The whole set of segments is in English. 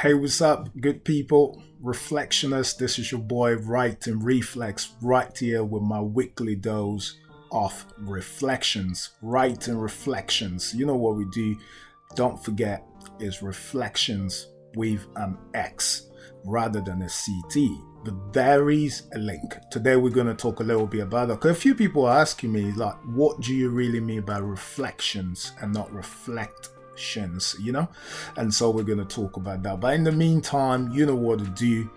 Hey, what's up, good people? Reflectionists, this is your boy, Right and Reflex, right here with my weekly dose of reflections. Right and Reflections. You know what we do? Don't forget, is Reflections with an X rather than a CT. But there is a link. Today we're going to talk a little bit about that. 'Cause a few people are asking me, like, what do you really mean by reflections and not reflections, and so we're going to talk about that. But in the meantime, you know what to do.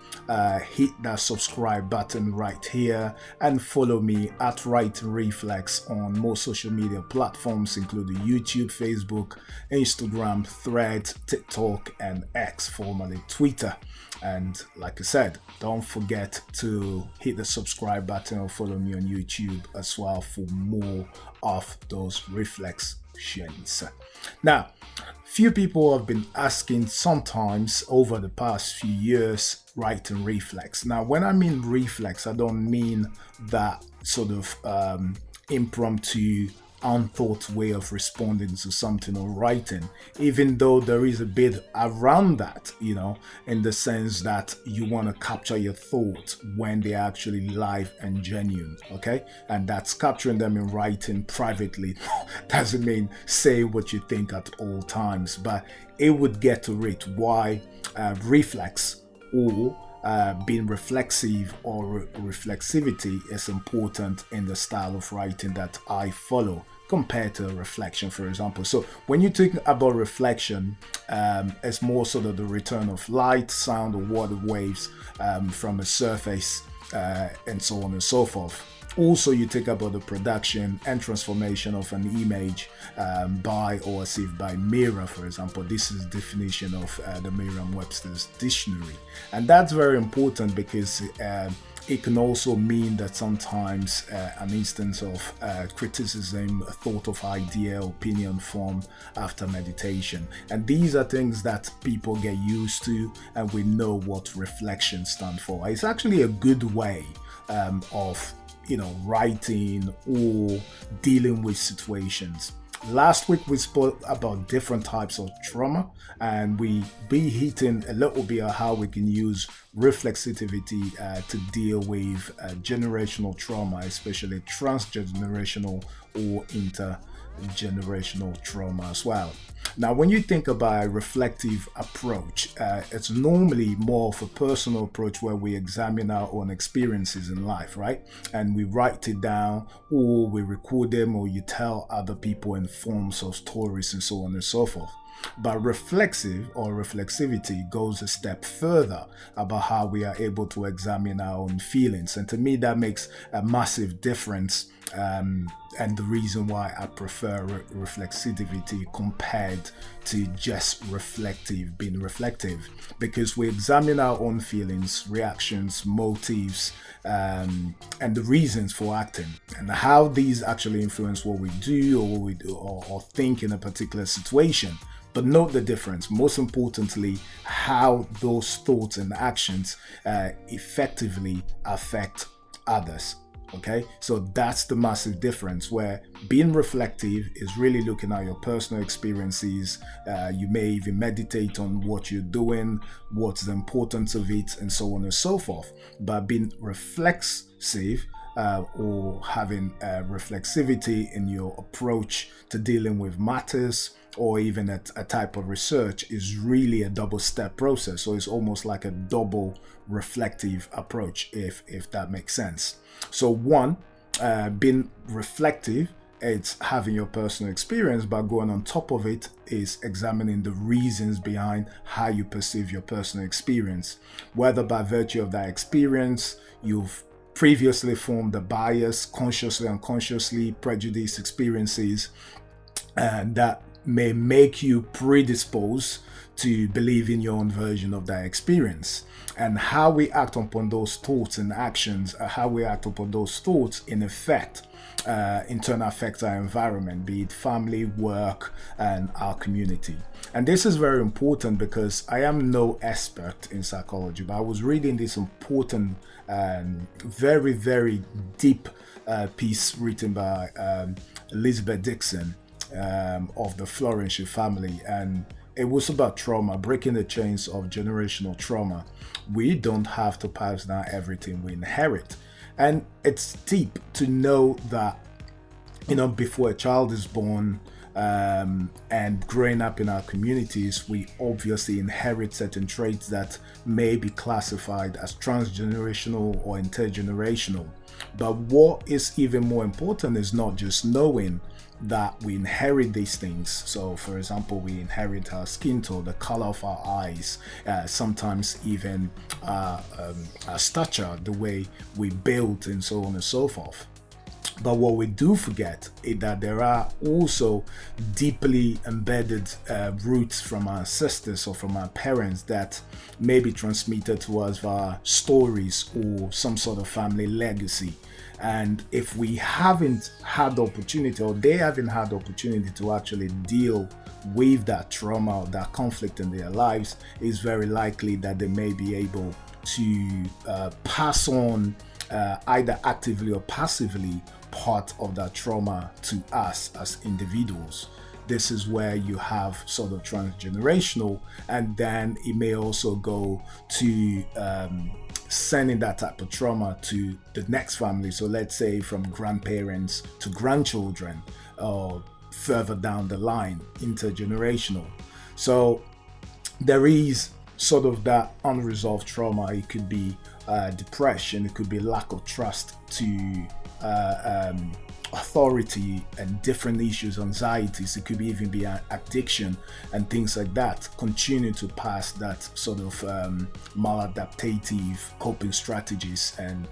Hit that subscribe button right here and follow me at Right Reflex on most social media platforms, including YouTube, Facebook, Instagram, Threads, TikTok, and X, formerly Twitter. And like I said, don't forget to hit the subscribe button or follow me on YouTube as well for more of those reflections. Now, few people have been asking sometimes over the past few years, right and reflex. Now, when I mean reflex, I don't mean that sort of impromptu, unthought way of responding to something or writing, even though there is a bit around that, in the sense that you want to capture your thoughts when they're actually live and genuine, okay? And that's capturing them in writing privately. Doesn't mean say what you think at all times, but it would get to it why reflex or being reflexive or reflexivity is important in the style of writing that I follow compared to a reflection, for example. So when you think about reflection, it's more sort of the return of light, sound, or water waves from a surface, and so on and so forth. Also, you think about the production and transformation of an image by or as if by mirror, for example. This is the definition of the Merriam-Webster's dictionary. And that's very important because it can also mean that sometimes an instance of criticism, a thought of idea, opinion form after meditation. And these are things that people get used to, and we know what reflection stands for. It's actually a good way of writing or dealing with situations. Last week we spoke about different types of trauma, and we be hitting a little bit of how we can use reflexivity to deal with generational trauma, especially transgenerational or intergenerational trauma as well. Now, when you think about a reflective approach, it's normally more of a personal approach where we examine our own experiences in life, right? And we write it down, or we record them, or you tell other people in forms of stories and so on and so forth. But reflexive or reflexivity goes a step further about how we are able to examine our own feelings. And to me, that makes a massive difference. And the reason why I prefer reflexivity compared to just being reflective, because we examine our own feelings, reactions, motives, and the reasons for acting, and how these actually influence what we do or what we do or think in a particular situation. But note the difference, most importantly, how those thoughts and actions effectively affect others. Okay, so that's the massive difference, where being reflective is really looking at your personal experiences. You may even meditate on what you're doing, what's the importance of it, and so on and so forth. But being reflexive, or having reflexivity in your approach to dealing with matters, or even a type of research, is really a double step process. So it's almost like a double reflective approach, if that makes sense. So one, being reflective, it's having your personal experience, but going on top of it is examining the reasons behind how you perceive your personal experience, whether by virtue of that experience you've previously formed a bias, consciously, unconsciously, prejudice experiences, and that may make you predisposed to believe in your own version of that experience. And how we act upon those thoughts and actions, how we act upon those thoughts in effect, in turn affects our environment, be it family, work, and our community. And this is very important because I am no expert in psychology, but I was reading this important, very, very deep piece written by Elizabeth Dixon, of the Florentian family. And it was about trauma, breaking the chains of generational trauma. We don't have to pass down everything we inherit. And it's deep to know that, before a child is born, and growing up in our communities, we obviously inherit certain traits that may be classified as transgenerational or intergenerational. But what is even more important is not just knowing that we inherit these things. So, for example, we inherit our skin tone, the color of our eyes, sometimes even our stature, the way we build, and so on and so forth. But what we do forget is that there are also deeply embedded roots from our ancestors or from our parents that may be transmitted to us via stories or some sort of family legacy. And if we haven't had the opportunity, or they haven't had the opportunity to actually deal with that trauma or that conflict in their lives, it's very likely that they may be able to pass on, either actively or passively, part of that trauma to us as individuals. This is where you have sort of transgenerational, and then it may also go to sending that type of trauma to the next family. So let's say from grandparents to grandchildren, or further down the line, intergenerational. So there is sort of that unresolved trauma. It could be depression, it could be lack of trust to authority and different issues, anxieties. It could even be addiction and things like that. Continue to pass that sort of maladaptive coping strategies, and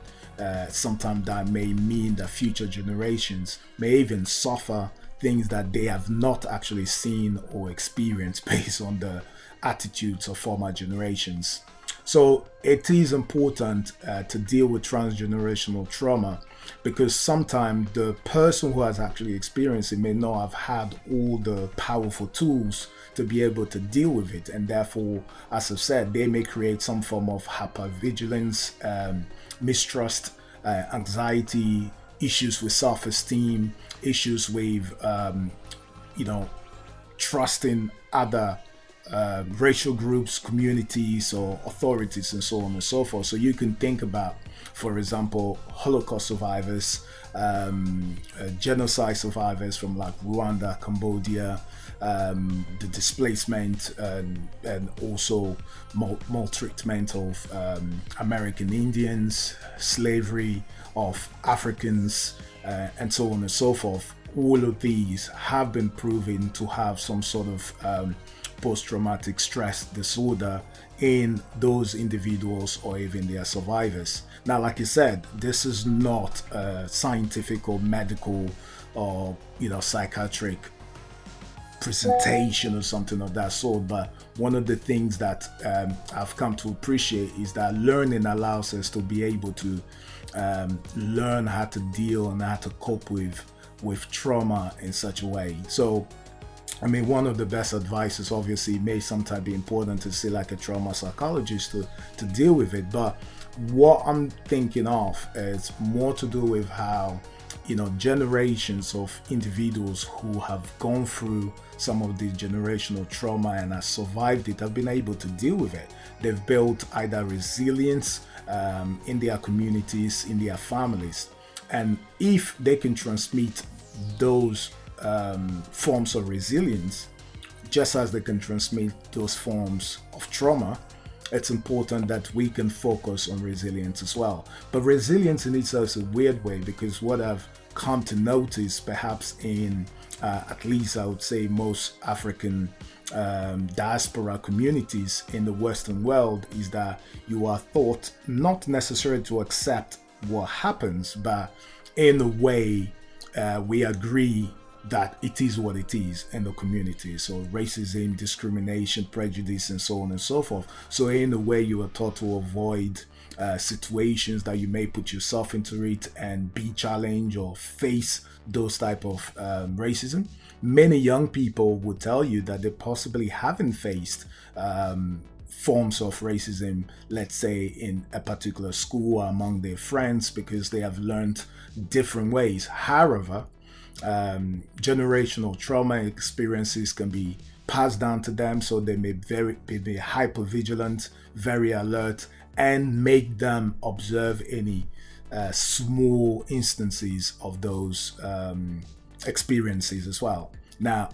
sometimes that may mean that future generations may even suffer things that they have not actually seen or experienced based on the attitudes of former generations. So it is important to deal with transgenerational trauma, because sometimes the person who has actually experienced it may not have had all the powerful tools to be able to deal with it, and therefore, as I've said, they may create some form of hypervigilance, mistrust, anxiety, issues with self-esteem, issues with trusting other racial groups, communities, or authorities, and so on and so forth. So you can think about, for example, Holocaust survivors, genocide survivors from like Rwanda, Cambodia, the displacement, and also maltreatment of American Indians, slavery of Africans, and so on and so forth. All of these have been proven to have some sort of post-traumatic stress disorder in those individuals or even their survivors. Now, like I said, this is not a scientific or medical or psychiatric presentation or something of that sort, but one of the things that I've come to appreciate is that learning allows us to be able to learn how to deal and how to cope with trauma in such a way. So I mean, one of the best advices, obviously, may sometimes be important to see like a trauma psychologist to deal with it. But what I'm thinking of is more to do with how, generations of individuals who have gone through some of the generational trauma and have survived it have been able to deal with it. They've built either resilience in their communities, in their families. And if they can transmit those forms of resilience, just as they can transmit those forms of trauma, it's important that we can focus on resilience as well. But resilience in itself is a weird way, because what I've come to notice, perhaps in at least I would say most African diaspora communities in the Western world, is that you are taught not necessarily to accept what happens, but in a way we agree that it is what it is in the community. So racism, discrimination, prejudice, and so on and so forth. So in a way, you are taught to avoid situations that you may put yourself into it and be challenged or face those type of racism. Many young people would tell you that they possibly haven't faced forms of racism, let's say in a particular school or among their friends, because they have learned different ways. However, generational trauma experiences can be passed down to them, so they may be hyper vigilant, very alert, and make them observe any small instances of those experiences as well. Now,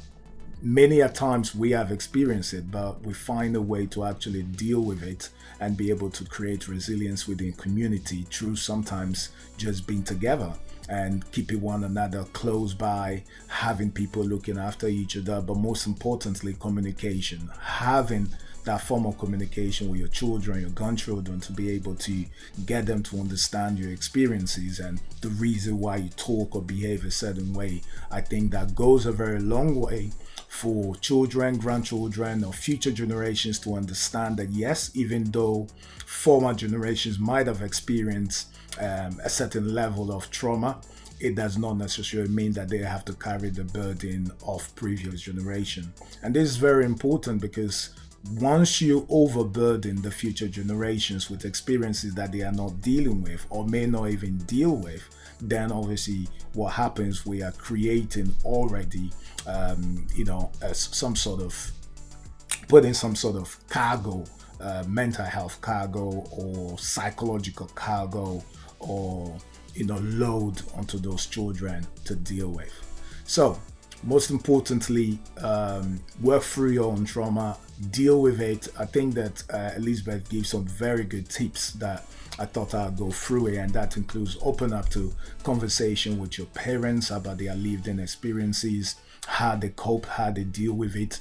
many a times we have experienced it, but we find a way to actually deal with it and be able to create resilience within community through sometimes just being together and keeping one another close by, having people looking after each other, but most importantly, communication. Having that form of communication with your children, your grandchildren, to be able to get them to understand your experiences and the reason why you talk or behave a certain way. I think that goes a very long way for children, grandchildren, or future generations to understand that yes, even though former generations might have experienced a certain level of trauma, it does not necessarily mean that they have to carry the burden of previous generation. And this is very important because once you overburden the future generations with experiences that they are not dealing with or may not even deal with, then obviously what happens, we are creating already some sort of putting some sort of cargo, mental health cargo or psychological cargo, or load onto those children to deal with. So most importantly, work through your own trauma, deal with it. I think that Elizabeth gave some very good tips that I thought I'd go through it, and that includes open up to conversation with your parents about their lived-in experiences, how they cope, how they deal with it.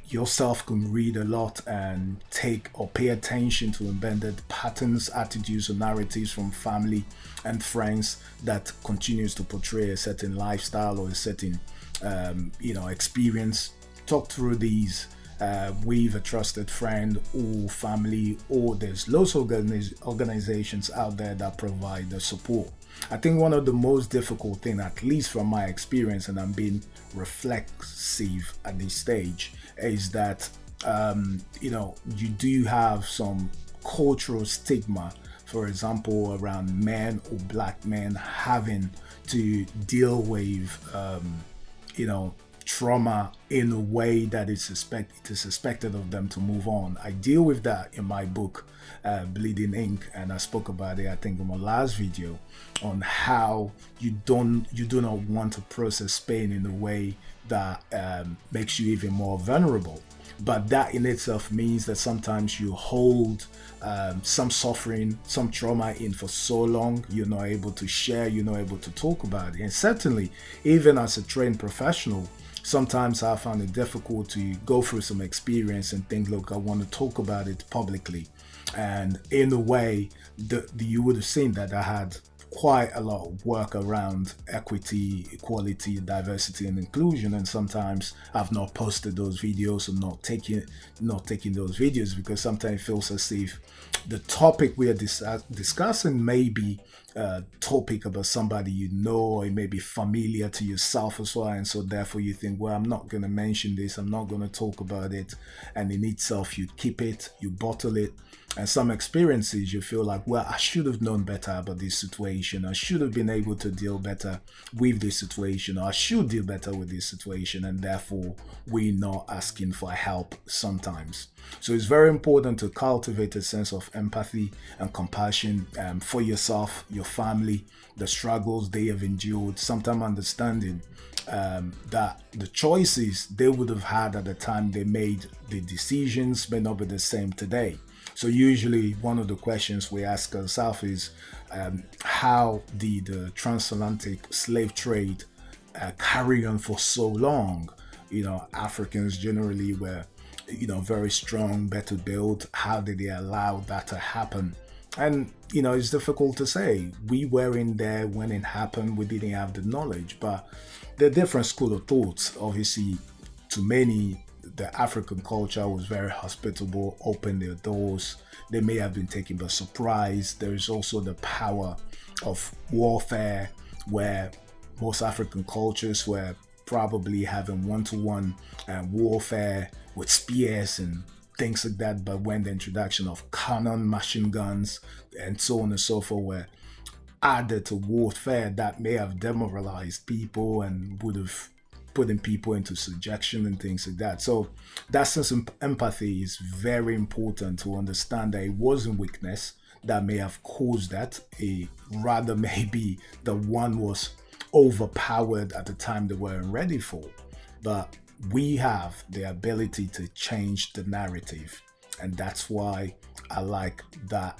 Yourself can read a lot and take or pay attention to embedded patterns, attitudes, or narratives from family and friends that continues to portray a certain lifestyle or a certain experience. Talk through these with a trusted friend or family, or there's lots of organizations out there that provide the support. I think one of the most difficult thing, at least from my experience, and I'm being reflexive at this stage, is that you do have some cultural stigma, for example, around men or black men having to deal with trauma in a way that it is suspected of them to move on. I deal with that in my book, Bleeding Ink, and I spoke about it, I think, in my last video, on how you do not want to process pain in a way that makes you even more vulnerable. But that in itself means that sometimes you hold some suffering, some trauma in for so long, you're not able to share, you're not able to talk about it. And certainly, even as a trained professional, sometimes I found it difficult to go through some experience and think, look, I want to talk about it publicly. And in a way, you would have seen that I had quite a lot of work around equity, equality, diversity, and inclusion. And sometimes I've not posted those videos or not taking those videos because sometimes it feels as if the topic we are discussing may be a topic about somebody you know, or it may be familiar to yourself as well, and so therefore you think, well, I'm not going to mention this, I'm not going to talk about it, and in itself you keep it, you bottle it. And some experiences you feel like, well, I should have known better about this situation, I should have been able to deal better with this situation, or I should deal better with this situation, and therefore we're not asking for help sometimes. So it's very important to cultivate a sense of empathy and compassion for yourself, your family, the struggles they have endured, sometimes understanding that the choices they would have had at the time they made the decisions may not be the same today. So usually one of the questions we ask ourselves is how did the transatlantic slave trade carry on for so long? Africans generally were very strong, better built. How did they allow that to happen? And it's difficult to say. We weren't there when it happened. We didn't have the knowledge, but the different school of thoughts. Obviously, to many, the African culture was very hospitable, opened their doors. They may have been taken by surprise. There is also the power of warfare, where most African cultures were probably having one-to-one warfare with spears and things like that. But when the introduction of cannon, machine guns, and so on and so forth were added to warfare, that may have demoralized people and would have putting people into subjection and things like that. So that sense of empathy is very important to understand that it wasn't weakness that may have caused that. A rather maybe the one was overpowered at the time they weren't ready for. But we have the ability to change the narrative, and that's why I like that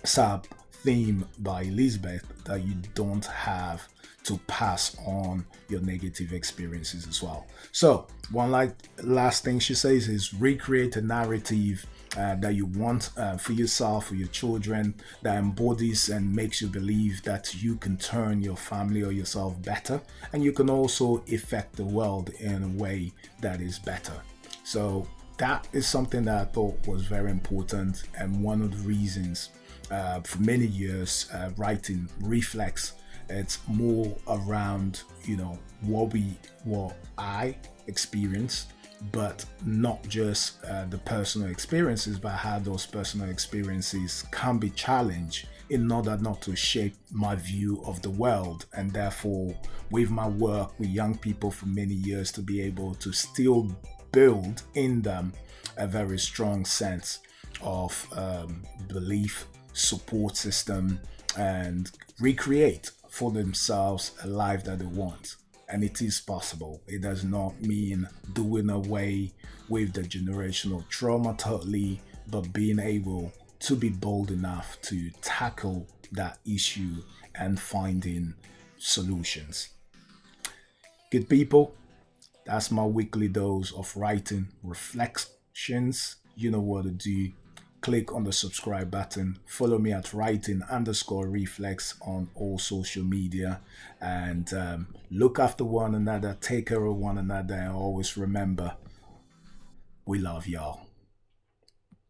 sub theme by Elizabeth, that you don't have to pass on your negative experiences as well. So, one like last thing she says is recreate a narrative that you want for yourself, for your children, that embodies and makes you believe that you can turn your family or yourself better, and you can also affect the world in a way that is better. So that is something that I thought was very important, and one of the reasons for many years writing Reflex, it's more around what I experienced, but not just the personal experiences, but how those personal experiences can be challenged in order not to shape my view of the world, and therefore with my work with young people for many years to be able to still build in them a very strong sense of belief, support system, and recreate for themselves a life that they want. And it is possible. It does not mean doing away with the generational trauma totally, but being able to be bold enough to tackle that issue and finding solutions. Good people, that's my weekly dose of writing reflections. You know what to do. Click on the subscribe button. Follow me at writing_reflex on all social media. And look after one another. Take care of one another. And always remember, we love y'all.